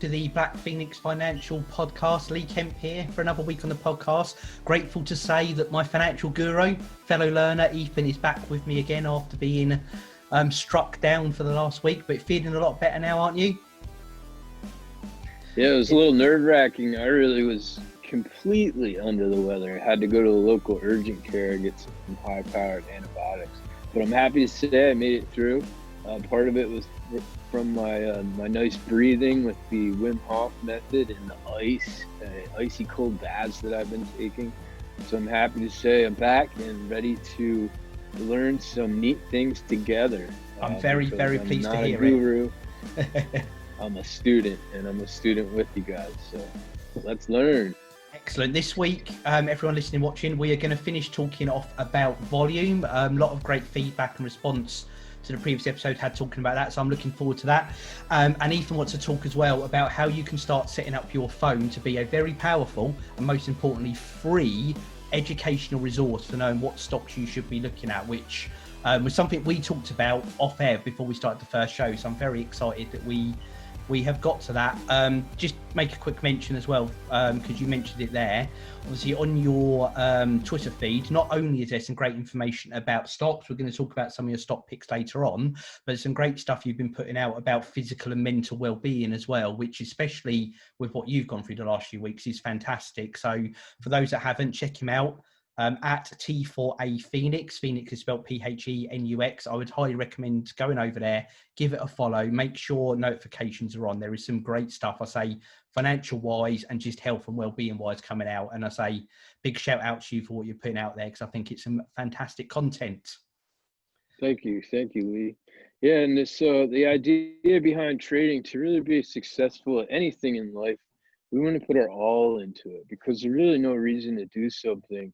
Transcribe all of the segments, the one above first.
to the Black Phoenix Financial Podcast. Lee Kemp here for another week on the podcast. Grateful to say that my financial guru, fellow learner, Ethan, is back with me again after being struck down for the last week, but feeling a lot better now, aren't you? Yeah, it was a little nerve-wracking. I really was completely under the weather. I had to go to the local urgent care and get some high-powered antibiotics. But I'm happy to say I made it through. Part of it was from my nice breathing with the Wim Hof method and the icy cold baths that I've been taking. So I'm happy to say I'm back and ready to learn some neat things together. I'm very pleased to hear it. I'm a student, and I'm a student with you guys. So let's learn. Excellent. This week, everyone listening, watching, we are going to finish talking off about volume. A lot of great feedback and response to the previous episode had talking about that, so I'm looking forward to that. And Ethan wants to talk as well about how you can start setting up your phone to be a very powerful and most importantly free educational resource for knowing what stocks you should be looking at, which was something we talked about off air before we started the first show. So I'm very excited that we have got to that. Just make a quick mention as well, because you mentioned it there. Obviously on your Twitter feed, not only is there some great information about stocks, we're going to talk about some of your stock picks later on, but some great stuff you've been putting out about physical and mental well-being as well, which especially with what you've gone through the last few weeks is fantastic. So for those that haven't, check him out. At T4A Phoenix. Phoenix is spelled Phenux. I would highly recommend going over there, give it a follow, make sure notifications are on. There is some great stuff, I say, financial wise and just health and well-being wise coming out. And I say big shout out to you for what you're putting out there, because I think it's some fantastic content. Thank you, Lee. Yeah, and so the idea behind trading, to really be successful at anything in life, we want to put our all into it, because there's really no reason to do something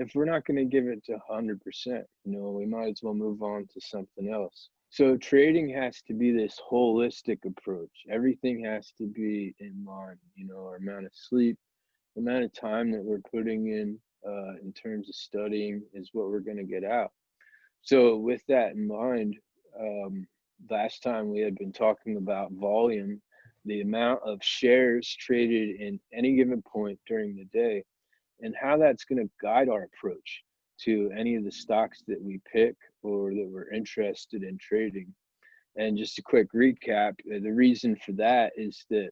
if we're not going to give it to 100%. We might as well move on to something else. So trading has to be this holistic approach. Everything has to be in line. Our amount of sleep, the amount of time that we're putting in terms of studying is what we're going to get out. So with that in mind, last time we had been talking about volume, the amount of shares traded in any given point during the day, and how that's going to guide our approach to any of the stocks that we pick or that we're interested in trading. And just a quick recap, the reason for that is that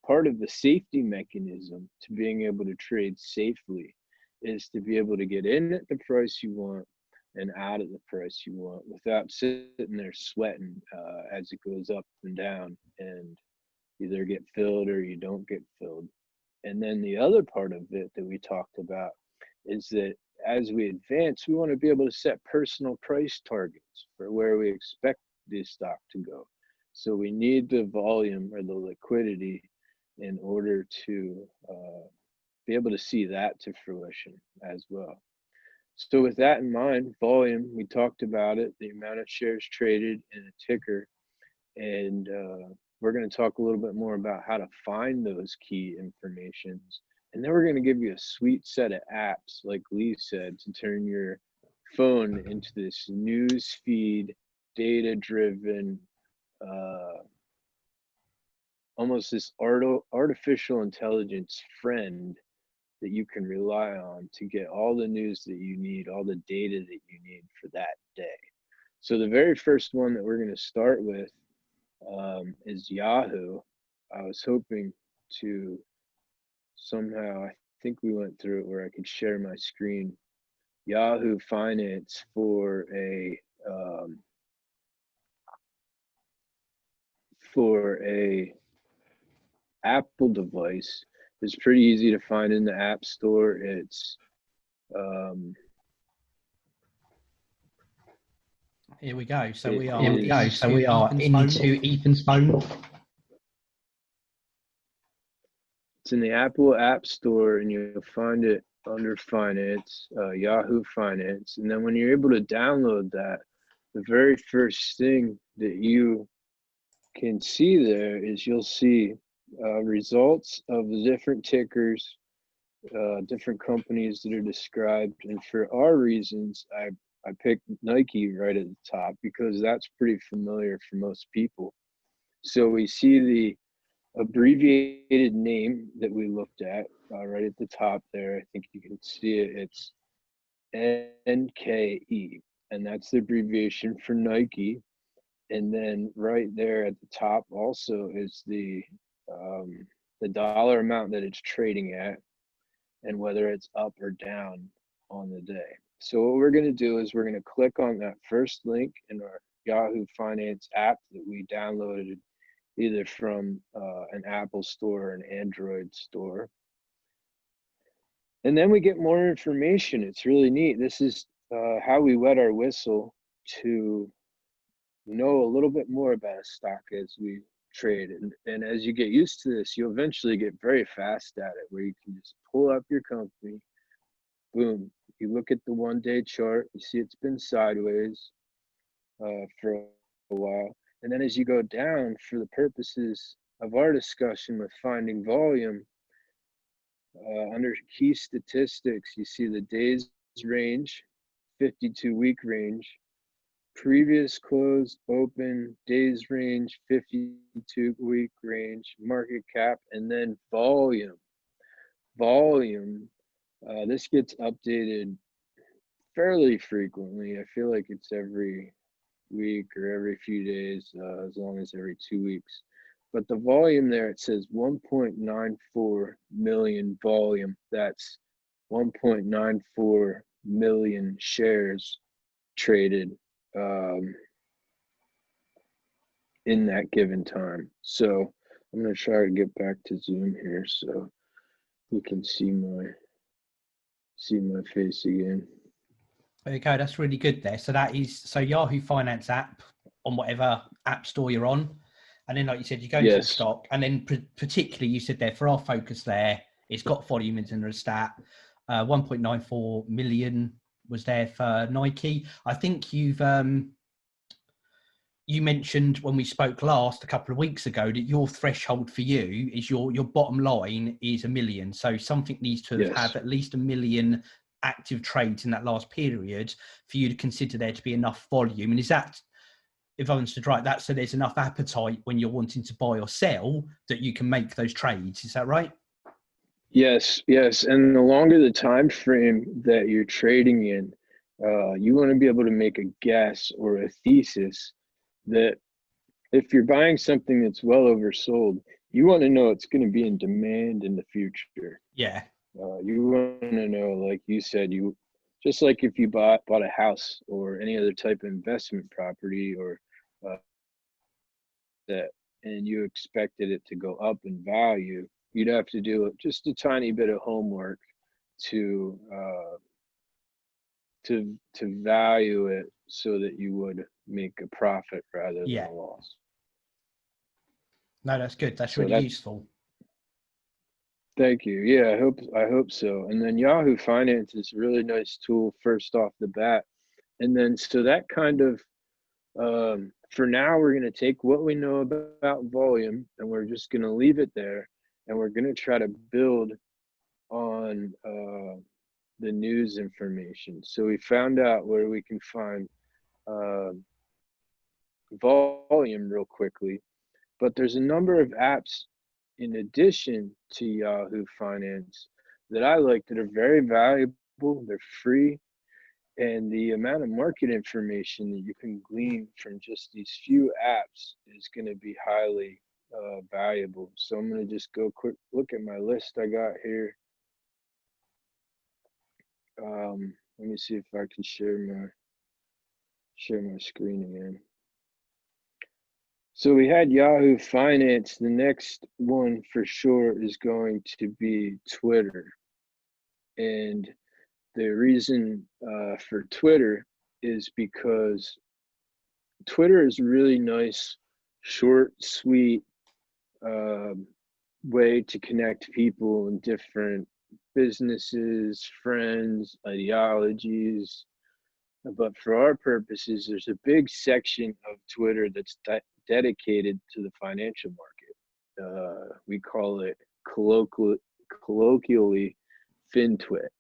part of the safety mechanism to being able to trade safely is to be able to get in at the price you want and out at the price you want without sitting there sweating as it goes up and down and either get filled or you don't get filled. And then the other part of it that we talked about is that as we advance, we want to be able to set personal price targets for where we expect this stock to go. So we need the volume or the liquidity in order to be able to see that to fruition as well. So with that in mind, volume, we talked about it, the amount of shares traded in a ticker, and we're going to talk a little bit more about how to find those key informations. And then we're going to give you a sweet set of apps, like Lee said, to turn your phone into this news feed, data-driven, almost this artificial intelligence friend that you can rely on to get all the news that you need, all the data that you need for that day. So the very first one that we're going to start with is Yahoo. I was hoping to somehow, I think we went through it where I could share my screen. Yahoo Finance for a Apple device is pretty easy to find in the App Store. It's here we go. So we are into Ethan's phone. It's in the Apple App Store, and you'll find it under Finance, Yahoo Finance. And then when you're able to download that, the very first thing that you can see there is you'll see results of the different tickers, different companies that are described. And for our reasons, I picked Nike right at the top because that's pretty familiar for most people. So we see the abbreviated name that we looked at right at the top there. I think you can see it. It's NKE, and that's the abbreviation for Nike. And then right there at the top also is the dollar amount that it's trading at and whether it's up or down on the day. So what we're going to do is we're going to click on that first link in our Yahoo Finance app that we downloaded either from an Apple store or an Android store. And then we get more information. It's really neat. This is how we wet our whistle to know a little bit more about a stock as we trade. And as you get used to this, you'll eventually get very fast at it, where you can just pull up your company, boom, you look at the 1-day chart, you see it's been sideways for a while. And then as you go down, for the purposes of our discussion with finding volume, under key statistics, you see the days range, 52-week range, previous closed open days range, 52-week range, market cap, and then volume. This gets updated fairly frequently. I feel like it's every week or every few days, as long as every 2 weeks. But the volume there, it says 1.94 million volume. That's 1.94 million shares traded in that given time. So I'm going to try to get back to Zoom here so you can see my face again. There you go. That's really good there. So that is, so Yahoo Finance app on whatever app store you're on. And then, like you said, you go into the stock, and then particularly you said there, for our focus there, it's got volume in the stat. 1.94 million was there for Nike. I think you've you mentioned when we spoke last a couple of weeks ago that your threshold for you is your bottom line is 1 million. So something needs to have at least 1 million active trades in that last period for you to consider there to be enough volume. And is that, if I understood right, that so there's enough appetite when you're wanting to buy or sell that you can make those trades? Is that right? Yes. And the longer the time frame that you're trading in, you want to be able to make a guess or a thesis that if you're buying something that's well oversold, you want to know it's going to be in demand in the future. Yeah. You want to know, like you said, just like if you bought a house or any other type of investment property or that, and you expected it to go up in value, you'd have to do just a tiny bit of homework to value it so that you would make a profit rather than a loss. No, that's good. That's really useful. Thank you. Yeah, I hope so. And then Yahoo Finance is a really nice tool first off the bat. And then so that kind of for now, we're going to take what we know about volume and we're just going to leave it there. And we're going to try to build on the news information. So we found out where we can find volume real quickly, but there's a number of apps in addition to Yahoo Finance that I like that are very valuable. They're free. And the amount of market information that you can glean from just these few apps is going to be highly valuable. So I'm going to just go quick look at my list I got here. Let me see if I can share my screen again. So we had Yahoo Finance. The next one for sure is going to be Twitter. And the reason for Twitter is because Twitter is a really nice, short, sweet way to connect people in different businesses, friends, ideologies. But for our purposes, there's a big section of Twitter that's dedicated to the financial market. We call it colloquially FinTwit.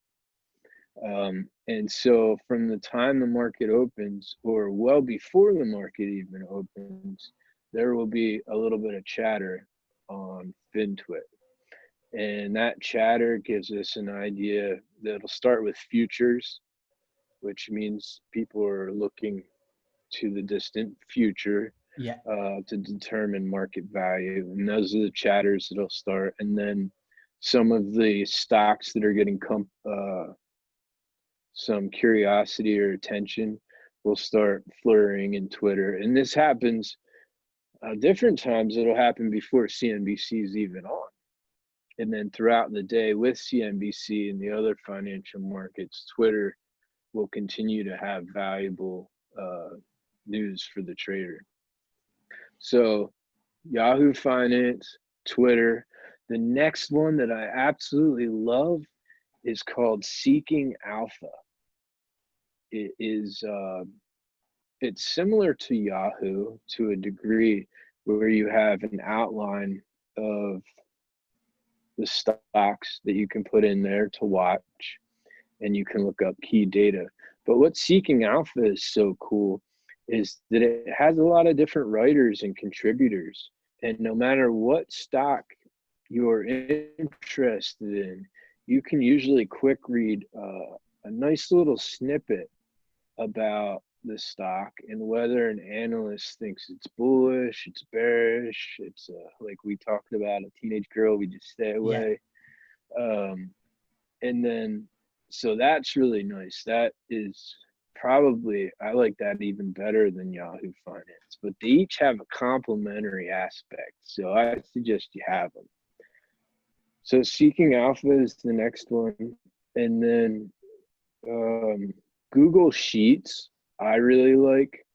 And so from the time the market opens, or well before the market even opens, there will be a little bit of chatter on FinTwit. And that chatter gives us an idea that it'll start with futures, which means people are looking to the distant future Yeah. to determine market value. And those are the chatters that'll start. And then some of the stocks that are getting some curiosity or attention will start flurrying in Twitter. And this happens different times. It'll happen before CNBC is even on. And then throughout the day with CNBC and the other financial markets, Twitter will continue to have valuable news for the trader. So Yahoo Finance, Twitter. The next one that I absolutely love is called Seeking Alpha. It is it's similar to Yahoo to a degree, where you have an outline of the stocks that you can put in there to watch, and you can look up key data. But what Seeking Alpha is so cool is that it has a lot of different writers and contributors. And no matter what stock you're interested in, you can usually quick read a nice little snippet about the stock and whether an analyst thinks it's bullish, it's bearish, it's like we talked about, a teenage girl, we just stay away. Yeah. And then, so that's really nice. That is probably, I like that even better than Yahoo Finance, but they each have a complementary aspect. So I suggest you have them. So Seeking Alpha is the next one. And then Google Sheets, I really like.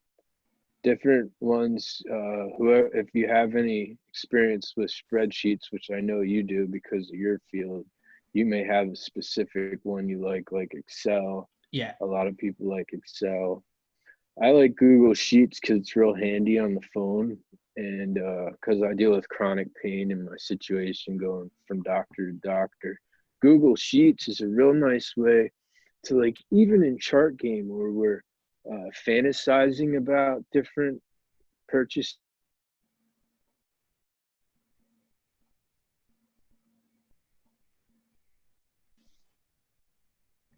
Different ones, whoever, if you have any experience with spreadsheets, which I know you do because of your field, you may have a specific one you like Excel. Yeah. A lot of people like Excel. I like Google Sheets because it's real handy on the phone, and because I deal with chronic pain in my situation going from doctor to doctor. Google Sheets is a real nice way to, like, even in chart game where we're fantasizing about different purchases.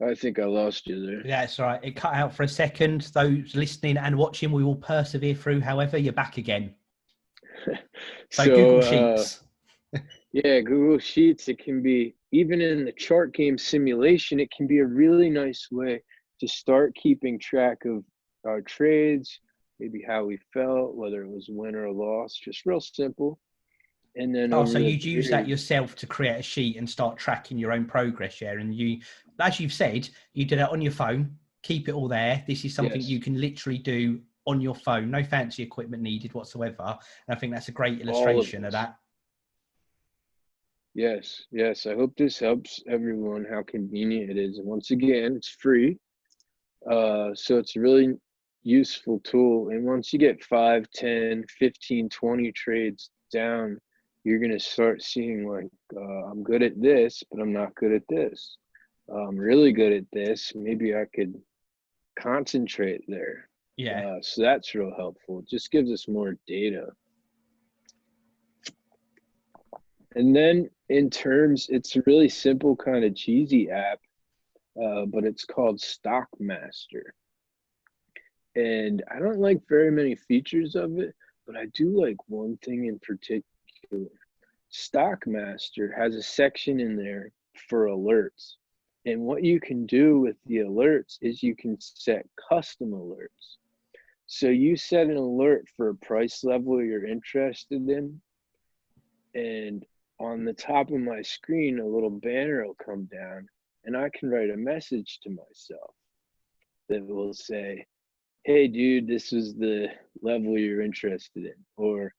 I think I lost you there. Yeah, that's right. It cut out for a second. Those listening and watching, we will persevere through. However, you're back again. So Google Sheets. Yeah, Google Sheets, it can be, even in the chart game simulation, it can be a really nice way to start keeping track of our trades, maybe how we felt, whether it was a win or a loss, just real simple. And then so you'd use that yourself to create a sheet and start tracking your own progress, yeah? And you, as you've said, you do that on your phone, keep it all there. This is something you can literally do on your phone, no fancy equipment needed whatsoever. And I think that's a great illustration of that. Yes, I hope this helps everyone, how convenient it is. And once again, it's free. So it's a really useful tool. And once you get 5, 10, 15, 20 trades down, you're going to start seeing, like, I'm good at this, but I'm not good at this. I'm really good at this. Maybe I could concentrate there. Yeah. So that's real helpful. It just gives us more data. And then in terms, it's a really simple kind of cheesy app, but it's called Stockmaster. And I don't like very many features of it, but I do like one thing in particular. Stockmaster has a section in there for alerts. And what you can do with the alerts is you can set custom alerts. So you set an alert for a price level you're interested in, and on the top of my screen, a little banner will come down, and I can write a message to myself that will say, hey, dude, this is the level you're interested in, or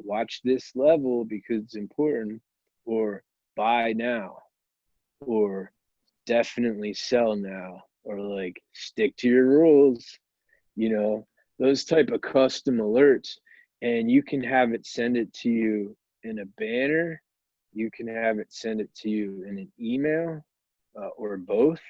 watch this level because it's important, or buy now, or definitely sell now, or like stick to your rules, those type of custom alerts. And you can have it send it to you in a banner, you can have it send it to you in an email, or both.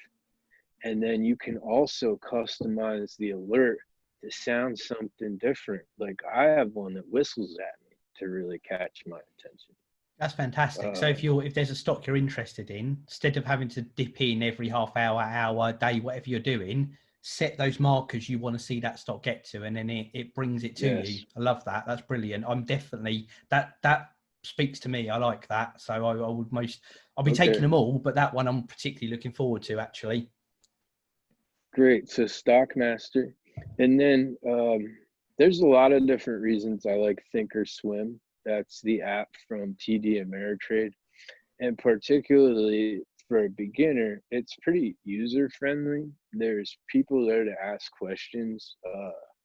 And then you can also customize the alert to sound something different. Like I have one that whistles at me to really catch my attention. That's fantastic. So if there's a stock you're interested in, instead of having to dip in every half hour, day, whatever you're doing, set those markers you want to see that stock get to, and then it brings it to you. Yes. I love that. That's brilliant. I'm definitely that speaks to me. I like that. So I would I'll be taking Okay. them all, but that one I'm particularly looking forward to actually. Great. So Stockmaster. And then there's a lot of different reasons I like ThinkorSwim. That's the app from TD Ameritrade. And particularly for a beginner, it's pretty user friendly. There's people there to ask questions.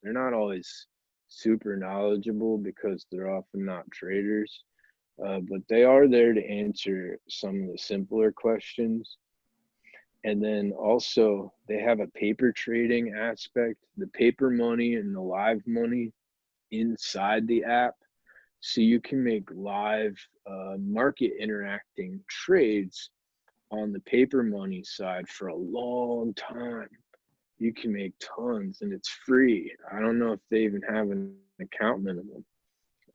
They're not always super knowledgeable because they're often not traders, but they are there to answer some of the simpler questions. And then also they have a paper trading aspect, the paper money and the live money inside the app. So you can make live market interacting trades on the paper money side for a long time. You can make tons and it's free. I don't know if they even have an account minimum.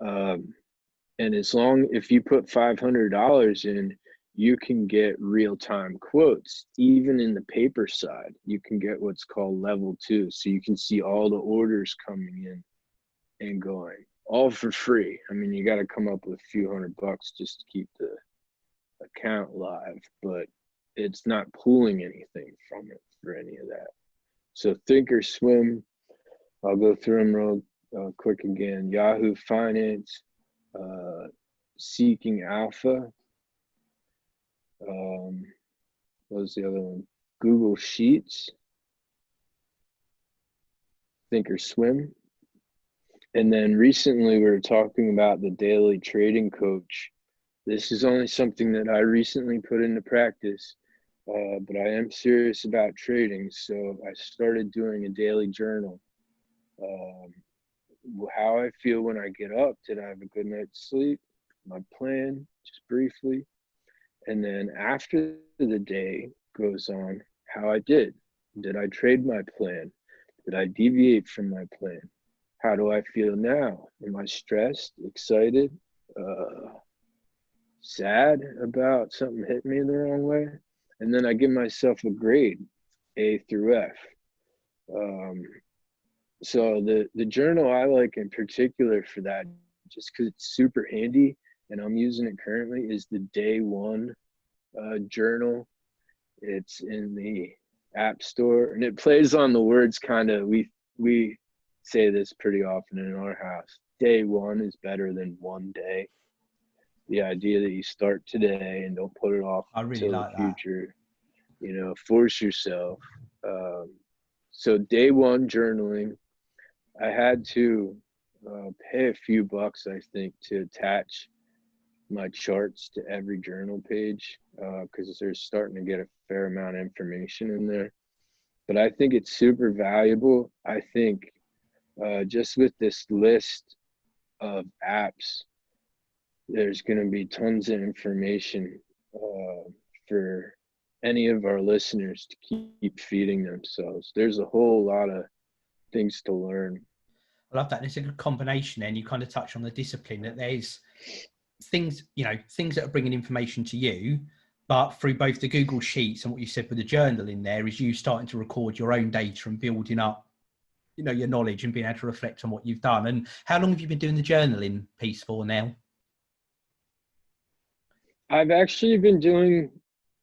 And if you put $500 in, you can get real-time quotes. Even in the paper side, you can get what's called level 2. So you can see all the orders coming in and going, all for free. I mean, you got to come up with a few $100 just to keep the account live, but it's not pulling anything from it for any of that. So ThinkorSwim, I'll go through them real quick again. Yahoo Finance, Seeking Alpha. What was the other one? Google Sheets, ThinkorSwim. And then recently we were talking about the daily trading coach. This is only something that I recently put into practice, but I am serious about trading. So I started doing a daily journal. How I feel when I get up. Did I have a good night's sleep? My plan, just briefly. And then after the day goes on, how I did. Did I trade my plan? Did I deviate from my plan? How do I feel now? Am I stressed, excited, sad about something hitting me the wrong way? And then I give myself a grade, A through F. So the journal I like in particular for that, just because it's super handy and I'm using it currently, is the day one journal. It's in the app store and it plays on the words kind of, we say this pretty often in our house. Day one is better than one day. The idea that you start today and don't put it off until the future, force yourself. So day one journaling, I had to pay a few bucks, I think, to attach my charts to every journal page because they're starting to get a fair amount of information in there. But I think it's super valuable. I think just with this list of apps, there's going to be tons of information for any of our listeners to keep feeding themselves. There's a whole lot of things to learn. I love that. It's a good combination. And you kind of touch on the discipline that there's things that are bringing information to you, but through both the Google Sheets and what you said with the journal in there is you starting to record your own data and building up, your knowledge and being able to reflect on what you've done. And how long have you been doing the journaling piece for now? I've been doing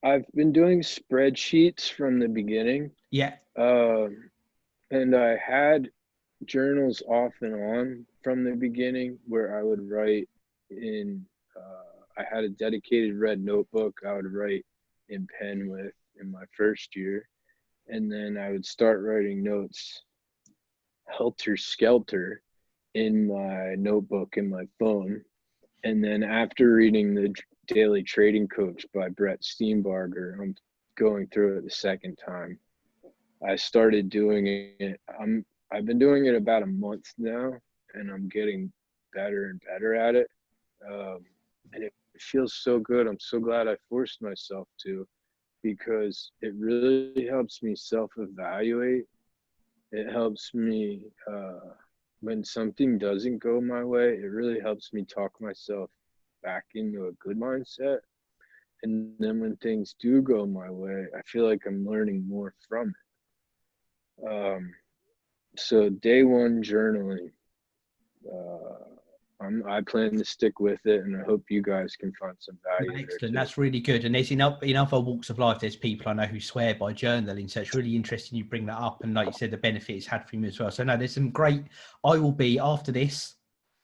spreadsheets from the beginning. Yeah. And I had journals off and on from the beginning where I would write in, I had a dedicated red notebook I would write in pen with in my first year. And then I would start writing notes helter-skelter in my notebook in my phone. And then after reading the Daily Trading Coach by Brett Steenbarger, I'm going through it the second time. I started doing it. I've been doing it about a month now, and I'm getting better and better at it. And it feels so good. I'm so glad I forced myself to, because it really helps me self-evaluate It helps me when something doesn't go my way. It really helps me talk myself back into a good mindset. And then when things do go my way, I feel like I'm learning more from it. So day one journaling, I plan to stick with it, and I hope you guys can find some value there Excellent. too. That's really good. And there's in other walks of life, there's people I know who swear by journaling. So it's really interesting you bring that up. And like you said, the benefit it's had for me as well. So no, there's some great, I will be after this,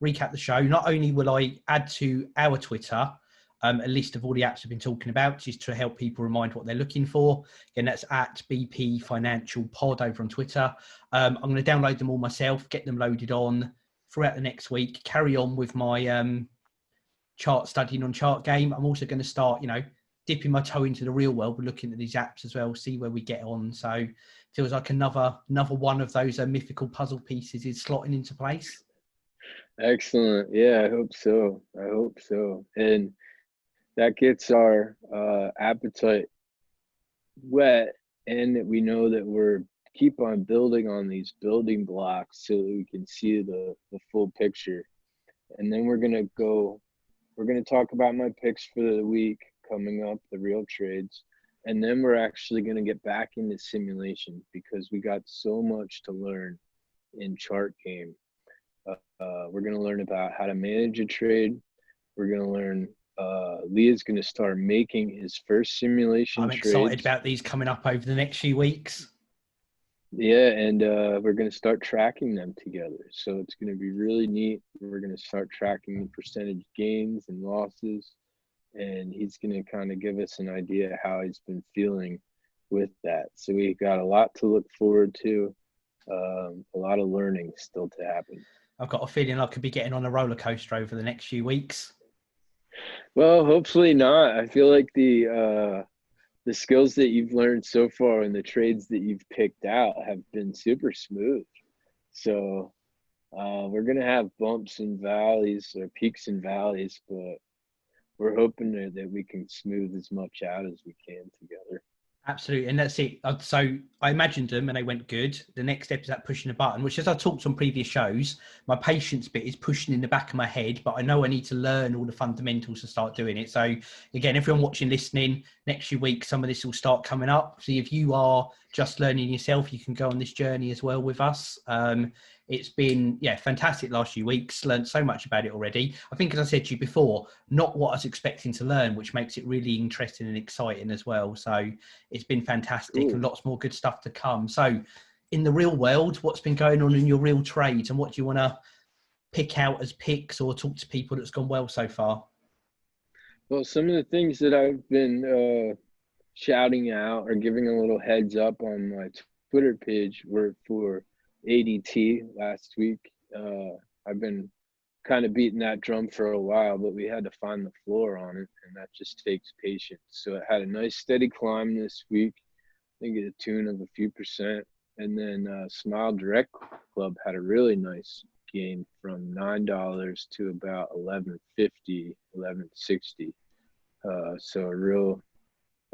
recap the show. Not only will I add to our Twitter, a list of all the apps we've been talking about, just to help people remind what they're looking for. Again, that's at BP Financial Pod over on Twitter. I'm going to download them all myself, get them loaded on throughout the next week, carry on with my studying on chart game. I'm also going to start, dipping my toe into the real world. We're looking at these apps as well, see where we get on. So feels like another one of those mythical puzzle pieces is slotting into place. Excellent. Yeah, I hope so. I hope so. And that gets our appetite wet, and that we know that we're keep on building on these building blocks so that we can see the full picture. And then we're going to talk about my picks for the week coming up, the real trades. And then we're actually going to get back into simulation because we got so much to learn in chart game. We're going to learn about how to manage a trade. We're going to learn, Leah's going to start making his first simulation I'm excited trades. about these coming up over the next few weeks. Yeah, and we're going to start tracking them together. So it's going to be really neat. We're going to start tracking the percentage gains and losses. And he's going to kind of give us an idea how he's been feeling with that. So we got a lot to look forward to, a lot of learning still to happen. I've got a feeling I could be getting on a roller coaster over the next few weeks. Well, hopefully not. I feel like the skills that you've learned so far and the trades that you've picked out have been super smooth. So we're going to have bumps and valleys, or peaks and valleys, but we're hoping that we can smooth as much out as we can together. Absolutely. And that's it. So I imagined them and they went good. The next step is that pushing a button, which, as I talked on previous shows, my patience bit is pushing in the back of my head, but I know I need to learn all the fundamentals to start doing it. So again, everyone watching, listening, next few weeks, some of this will start coming up. So if you are just learning yourself, you can go on this journey as well with us. It's been, fantastic last few weeks. Learned so much about it already. I think, as I said to you before, not what I was expecting to learn, which makes it really interesting and exciting as well. So it's been fantastic. Cool. And lots more good stuff to come. So in the real world, what's been going on in your real trades, and what do you want to pick out as picks or talk to people that's gone well so far? Well, some of the things that I've been shouting out or giving a little heads up on my Twitter page were for ADT last week. I've been kind of beating that drum for a while, but we had to find the floor on it, and that just takes patience. So it had a nice steady climb this week, I think at a tune of a few percent. And then Smile Direct Club had a really nice gain from $9 to about $11.50, $11.60. So a real,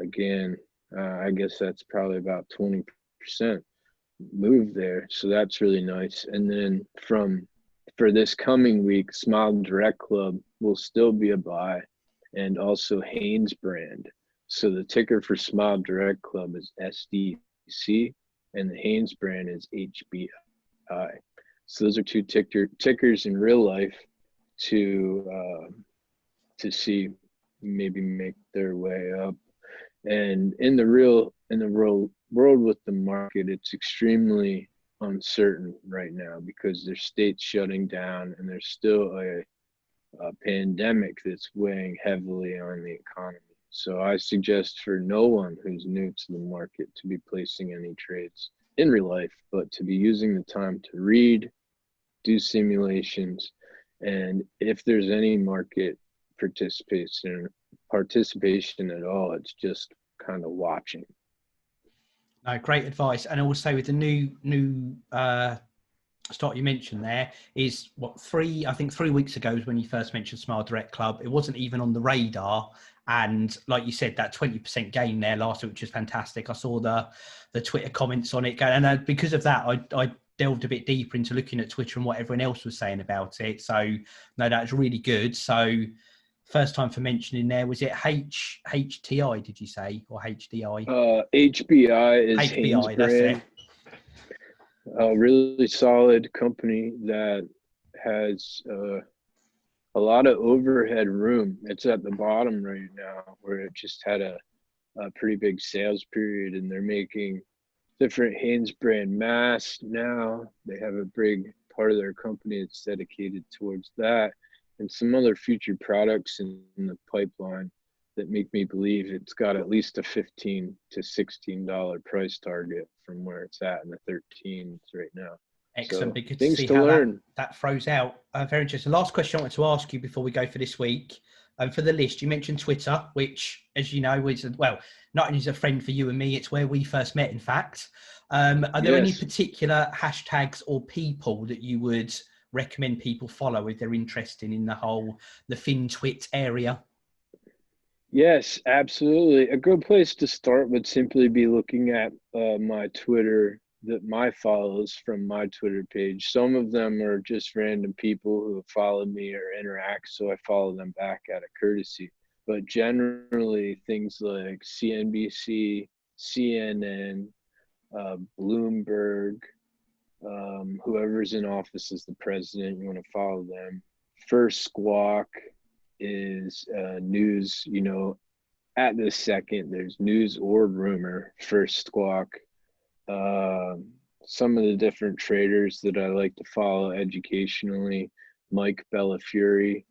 again, I guess that's probably about 20% move there. So that's really nice. And then for this coming week, Smile Direct Club will still be a buy, and also Hanes brand. So the ticker for Smile Direct Club is SDC, and the Hanes brand is HBI. So those are two tickers in real life to see maybe make their way up. And in the real world with the market, it's extremely uncertain right now because there's states shutting down, and there's still a pandemic that's weighing heavily on the economy. So I suggest for no one who's new to the market to be placing any trades in real life, but to be using the time to read, do simulations, and if there's any market participation at all, it's just kind of watching. No, great advice. And also with the new start you mentioned there is I think 3 weeks ago was when you first mentioned Smile Direct Club. It wasn't even on the radar, And like you said, that 20% gain there last week, which was fantastic. I saw the Twitter comments on it, and because of that, I delved a bit deeper into looking at Twitter and what everyone else was saying about it. So no, that's really good. So first time for mentioning there, was it HTI, did you say, or HDI? HBI is HBI, that's it. A really solid company that has a lot of overhead room. It's at the bottom right now, where it just had a pretty big sales period, and they're making different Hanes brand masks now. They have a big part of their company that's dedicated towards that, and some other future products in the pipeline that make me believe it's got at least a $15 to $16 price target from where it's at in the 13s right now. Excellent. So, Be good to things see to how learn. that throws out. Very interesting. Last question I wanted to ask you before we go for this week. For the list, you mentioned Twitter, which, as you know, is, well, not only is a friend for you and me, it's where we first met, in fact. Are there any particular hashtags or people that you would recommend people follow if they're interested in the FinTwit area? Yes, absolutely. A good place to start would simply be looking at my Twitter, my follows from my Twitter page. Some of them are just random people who have followed me or interact, so I follow them back out of courtesy. But generally, things like CNBC, CNN, Bloomberg, whoever's in office as the president, you want to follow them. First Squawk is news, at this second, there's news or rumor. First Squawk. Some of the different traders that I like to follow educationally: Mike Bellafury,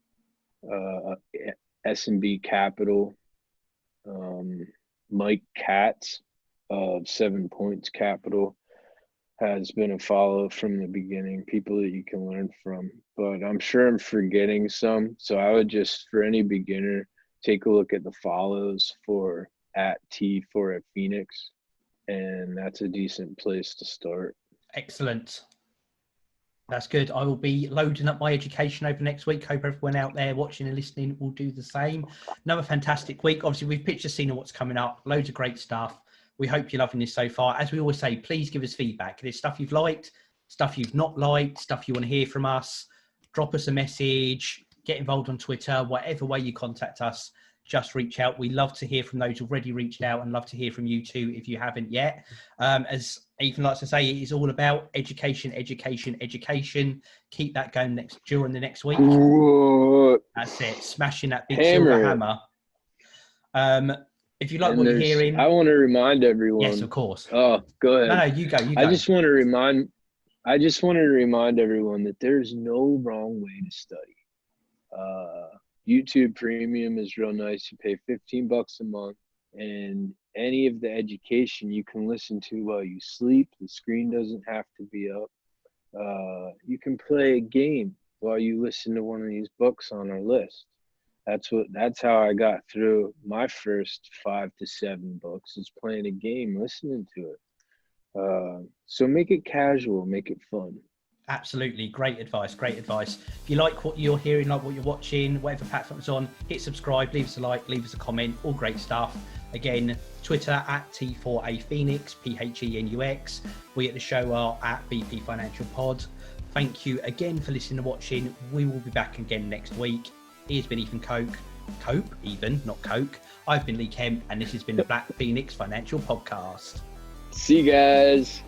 S&B Capital, Mike Katz of 7 Points Capital has been a follow from the beginning, people that you can learn from. But I'm sure I'm forgetting some. So I would just, for any beginner, take a look at the follows for @T4 Phoenix. And that's a decent place to start. Excellent. That's good. I will be loading up my education over next week. Hope everyone out there watching and listening will do the same. Another fantastic week. Obviously, we've pitched a scene of what's coming up. Loads of great stuff. We hope you're loving this so far. As we always say, please give us feedback. If there's stuff you've liked, stuff you've not liked, stuff you want to hear from us, drop us a message, get involved on Twitter, whatever way you contact us, just reach out. We love to hear from those who've already reached out, and love to hear from you too if you haven't yet. As Ethan likes to say, it is all about education, education, education. Keep that going during the next week. That's it. Smashing that big silver hammer. If you like what you're hearing, I want to remind everyone. Yes, of course. Oh, go ahead. No, you go. I just want to remind everyone that there's no wrong way to study. YouTube Premium is real nice. You pay $15 a month, and any of the education you can listen to while you sleep. The screen doesn't have to be up. You can play a game while you listen to one of these books on our list. That's how I got through my first 5 to 7 books, is playing a game, listening to it. So make it casual, make it fun. Absolutely. Great advice. Great advice. If you like what you're hearing, like what you're watching, whatever platform it's on, hit subscribe, leave us a like, leave us a comment, all great stuff. Again, Twitter @T4A Phoenix, PHENUX. We at the show are @BP Financial Pod. Thank you again for listening and watching. We will be back again next week. Here's been Ethan Cope, not Coke. I've been Lee Kemp, and this has been the Black Phoenix Financial Podcast. See you guys.